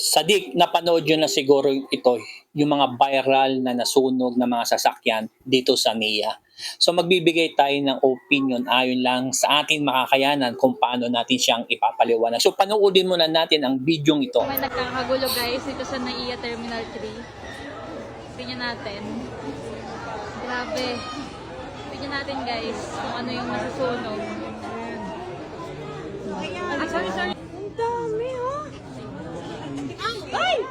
Sadik, napanood nyo na siguro ito, yung mga viral na nasunog na mga sasakyan dito sa NIA. So magbibigay tayo ng opinion ayon lang sa ating makakayanan kung paano natin siyang ipapaliwanag. So panoodin muna natin ang video ito. May nagkakagulo guys dito sa NAIA Terminal 3. Tingnan natin. Grabe. Tingnan natin guys kung ano yung nasusunog. Sorry. Ang dami, oh! Ay!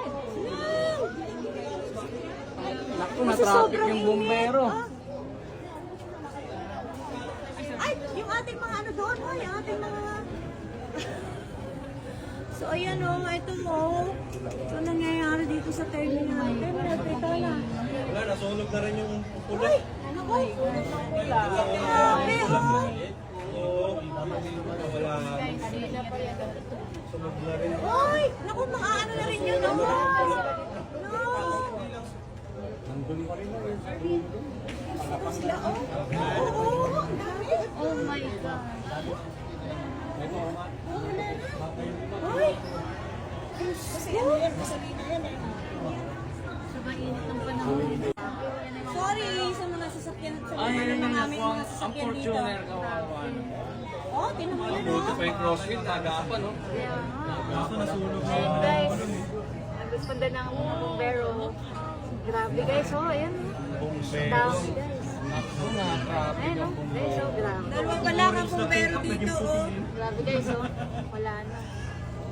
Naku, na-traffic yung bumbero. Ay! Yung ating mga ano doon, oh! Yung ating mga... So, ayan, oh! Ito mo. Ito nangyayari dito sa terminal. Terminal, ito na. Wala, nasunog na rin yung pula. Ay! Naku! Grabe, oh! Wala. Sunog na rin. Ay! Naku, maaano na rin yun, oh! No! Ito sila, oh! Oo! Ang dami! Oh my God. Ay! Kasi ano yan, gasolina yan eh. Sobrang init ng panahon. Sorry sa mga sasakyan sa Ay, mga yun namin yung mga ang sasakyan dito. Fortuner kawawa. Oh, tinan mo yan, Buti oh. pa yung crossfit, nagapan, no? Gusto nasunog na. Ayun guys. Nagresponda ng bumbero. Grabe guys. Oh, ayan. Bumbero. Dami guys. Naku, na-traffic Ayan yung oh. bumbero. Guys, oh, grabe. Dalawa pa lang ang pumbero dito, oh. Grabe guys, oh. Wala na.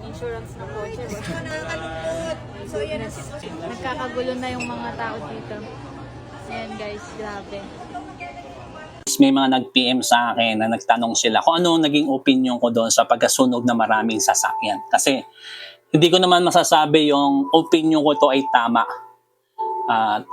Insurance na kotse. Ito, nakakalungkot. So, yan ang sitwasyon. Nagkakagulo na yung mga tao dito. Ayan guys, grabe. May mga nag-PM sa akin na nagtanong sila kung ano naging opinion ko doon sa pagkasunog na maraming sasakyan. Kasi hindi ko naman masasabi yung opinion ko to ay tama.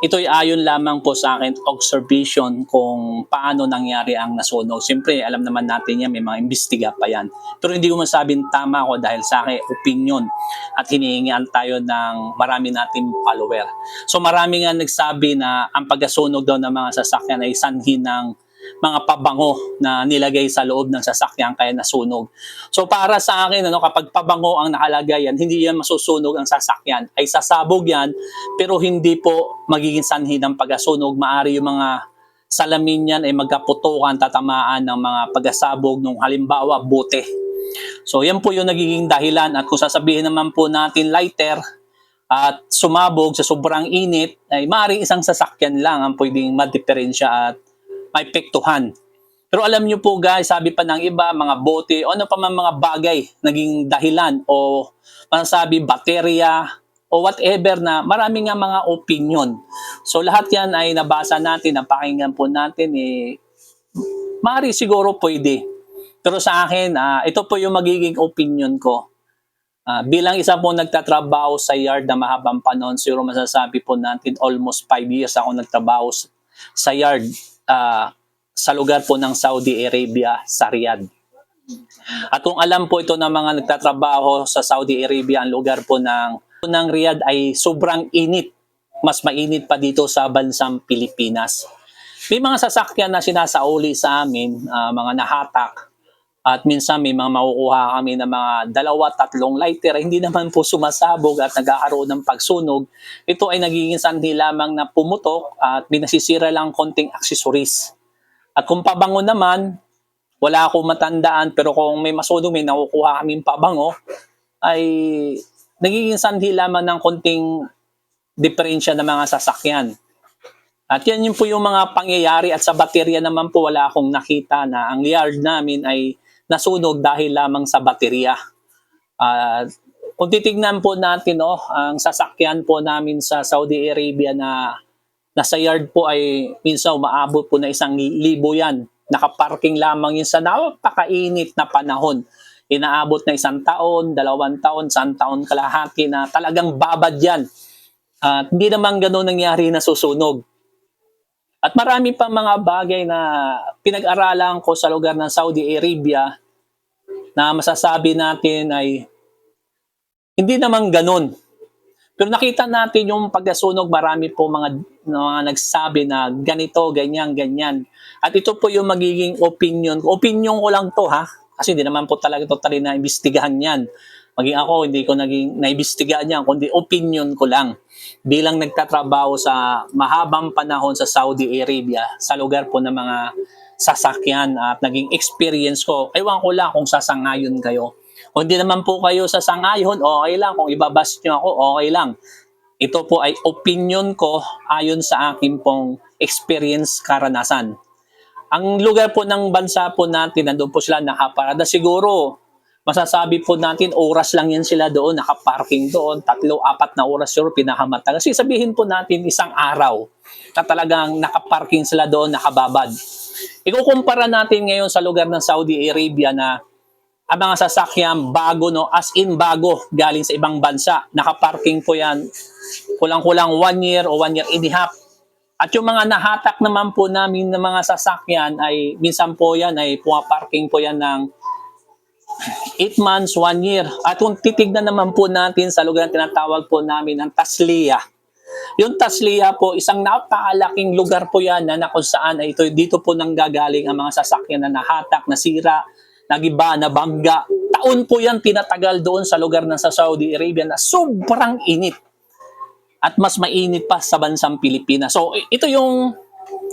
Ito'y ayon lamang po sa akin observation kung paano nangyari ang nasunog. Siyempre, alam naman natin yan, may mga imbestiga pa yan. Pero hindi ko masabing tama ko dahil sa akin opinion at hinihingian tayo ng marami nating follower. So marami nga nagsabi na ang pagkasunog daw ng mga sasakyan ay sanhi ng mga pabango na nilagay sa loob ng sasakyan kaya nasunog. So para sa akin, kapag pabango ang nakalagay yan, hindi yan masusunog ang sasakyan. Ay sasabog yan, pero hindi po magiging sanhi ng pagkasunog. Maari yung mga salamin yan ay magkaputukan, tatamaan ng mga pagkasabog ng halimbawa bote. So yan po yung nagiging dahilan at kung sasabihin naman po natin lighter at sumabog sa sobrang init, ay maaaring isang sasakyan lang ang pwedeng madiferensya at maipektuhan. Pero alam nyo po guys, sabi pa ng iba, mga bote o ano pa man mga bagay naging dahilan o masasabi baterya o whatever na marami nga mga opinion. So lahat yan ay nabasa natin, napakinggan po natin maaari siguro pwede. Pero sa akin, ito po yung magiging opinion ko. Bilang isa po nagtatrabaho sa yard na mahabang panahon, siguro masasabi po natin almost 5 years ako nagtrabaho sa yard sa lugar po ng Saudi Arabia, sa Riyadh. At kung alam po ito ng mga nagtatrabaho sa Saudi Arabia, ang lugar po ng Riyadh ay sobrang init. Mas mainit pa dito sa bansang Pilipinas. May mga sasakyan na sinasauli sa amin, mga nahatak. At minsan may mga makukuha kami ng mga 2-3 lighter. Hindi naman po sumasabog at nagkakaroon ng pagsunog. Ito ay nagiging sanhi lamang na pumutok at binasisira lang konting accessories. At kung pabango naman, wala akong matandaan. Pero kung may masunog, may nakukuha kaming pabango, ay nagiging sanhi lamang ng konting diferensya ng mga sasakyan. At yan yun po yung mga pangyayari. At sa baterya naman po, wala akong nakita na ang yard namin ay nasunog dahil lamang sa baterya. Kung titignan po natin, ang sasakyan po namin sa Saudi Arabia na nasa yard po ay minsan umaabot po na 1,000 yan. Nakaparking lamang yun sa napakainit na panahon. Inaabot na 1 taon, 2 taon, 1 taon kalahati na talagang babad yan. Hindi naman gano'n nangyari na susunog. At marami pa mga bagay na pinag-aralan ko sa lugar ng Saudi Arabia na masasabi natin ay hindi naman ganun. Pero nakita natin yung pagkasunog, marami po mga nagsabi na ganito, ganyan, ganyan. At ito po yung magiging opinion. Opinion ko lang to ha, kasi hindi naman po talaga totally na imbestigahan yan. Maging ako, hindi ko naging naibistigaan yan, kundi opinion ko lang. Bilang nagtatrabaho sa mahabang panahon sa Saudi Arabia, sa lugar po ng mga sasakyan at naging experience ko, ewan ko lang kung sasangayon kayo. Kung hindi naman po kayo sasangayon, okay lang. Kung ibabas nyo ako, okay lang. Ito po ay opinion ko ayon sa akin pong experience, karanasan. Ang lugar po ng bansa po natin, nandun po sila nakaparada. Siguro, masasabi po natin, oras lang yan sila doon, nakaparking doon, 3-4 na oras siguro, pinakamatagal. Kasi sabihin po natin, isang araw na talagang nakaparking sila doon, nakababad. Ikukumpara natin ngayon sa lugar ng Saudi Arabia na ang mga sasakyan bago, no, as in bago, galing sa ibang bansa. Nakaparking po yan, kulang-kulang 1 year o 1 year and a half. At yung mga nahatak naman po namin ng mga sasakyan ay minsan po yan ay pumaparking po yan ng 8 months, 1 year. At kung titignan naman po natin sa lugar na tinatawag po namin ang Tasliya. Yung Tasliya po, isang napakalaking lugar po yan na kung saan ay dito po nanggagaling ang mga sasakyan na nahatak, nasira, nagiba, nabangga. Taon po yan tinatagal doon sa lugar ng sa Saudi Arabia na sobrang init. At mas mainit pa sa bansang Pilipinas. So, ito yung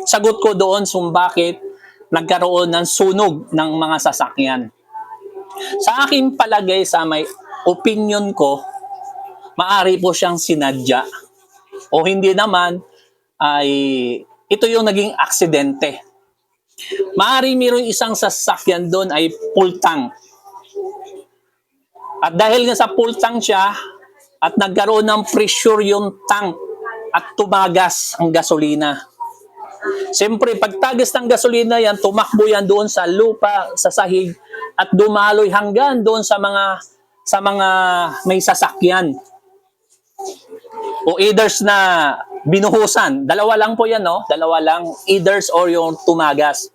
sagot ko doon kung bakit nagkaroon ng sunog ng mga sasakyan. Sa aking palagay, sa may opinion ko, maari po siyang sinadya. O hindi naman, ay ito yung naging aksidente. Maari mayroong isang sasakyan doon ay full tank. At dahil nga sa full tank siya, at nagkaroon ng pressure yung tank at tumagas ang gasolina. Siyempre, pagtagas ng gasolina yan, tumakbo yan doon sa lupa, sa sahig, at dumaloy hanggang doon sa mga may sasakyan. O either na binuhusan. Dalawa lang po yan, no? Dalawa lang. Either or yung tumagas.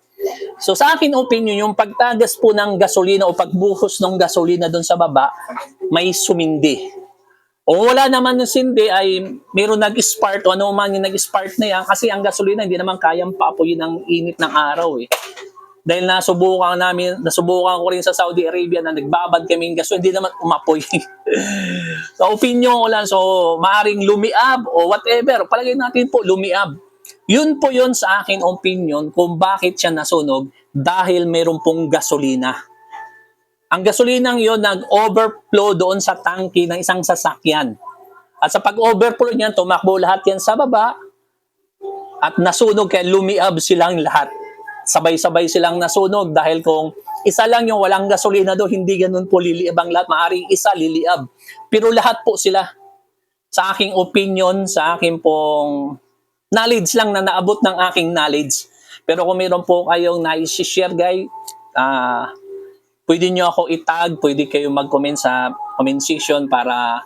So sa akin opinion, yung pagtagas po ng gasolina o pagbuhos ng gasolina doon sa baba, may sumindi. O wala naman yung sindi ay mayroon nag-spark o ano man yung nag-spark na yan kasi ang gasolina hindi naman kayang paapoyin ng init ng araw eh. Dahil nasubukan ko rin sa Saudi Arabia na nagbabad kaming gasolina, hindi naman umapoy. So opinion ko lang, so maaring lumiab o whatever, palagay natin po lumiab. Yun po yun sa akin opinion kung bakit siya nasunog dahil mayroon pong gasolina. Ang gasolinang yon nag-overflow doon sa tangke ng isang sasakyan. At sa pag-overflow niyan, tumakbo lahat yan sa baba at nasunog kaya lumiab silang lahat. Sabay-sabay silang nasunog dahil kung isa lang yung walang gasolina doon, hindi ganun po liliab ang lahat. Maaring isa liliab. Pero lahat po sila. Sa aking opinion, sa aking pong knowledge lang na naabot ng aking knowledge. Pero kung mayroon po kayong na-share guys, pwede nyo ako itag, pwede kayo mag-comment sa comment section para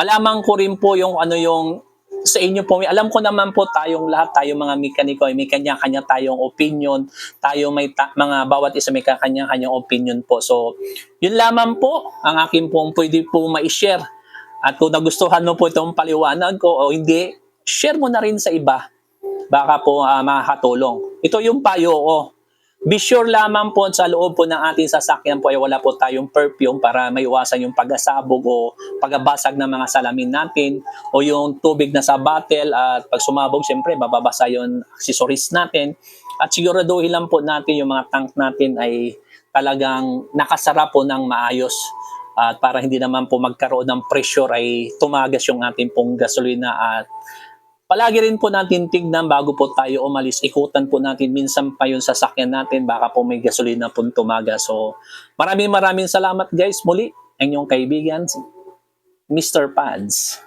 malaman ko rin po yung ano yung sa inyo po. Alam ko naman po tayong lahat, tayong mga mekaniko, may kanya-kanya tayong opinion, tayo may mga bawat isa may kanya-kanyang opinion po. So, yun lamang po ang akin pong pwede po ma-share. At kung nagustuhan mo po itong paliwanag ko o hindi, share mo na rin sa iba. Baka po makakatulong. Ito yung payo ko. Be sure lamang po sa loob po ng ating sasakyan po ay wala po tayong perfume para maiwasan yung pag-asabog o pag-abasag ng mga salamin natin o yung tubig na sa bottle at pag sumabog, siyempre, mababasa yung accessories natin. At siguraduhin lang po natin yung mga tank natin ay talagang nakasara po ng maayos at para hindi naman po magkaroon ng pressure ay tumagas yung ating pong gasolina at palagi rin po natin tignan bago po tayo umalis. Ikutan po natin minsan pa yung sasakyan natin. Baka po may gasolina po tumaga. So, maraming salamat guys. Muli, ang inyong kaibigan, Mr. Pads.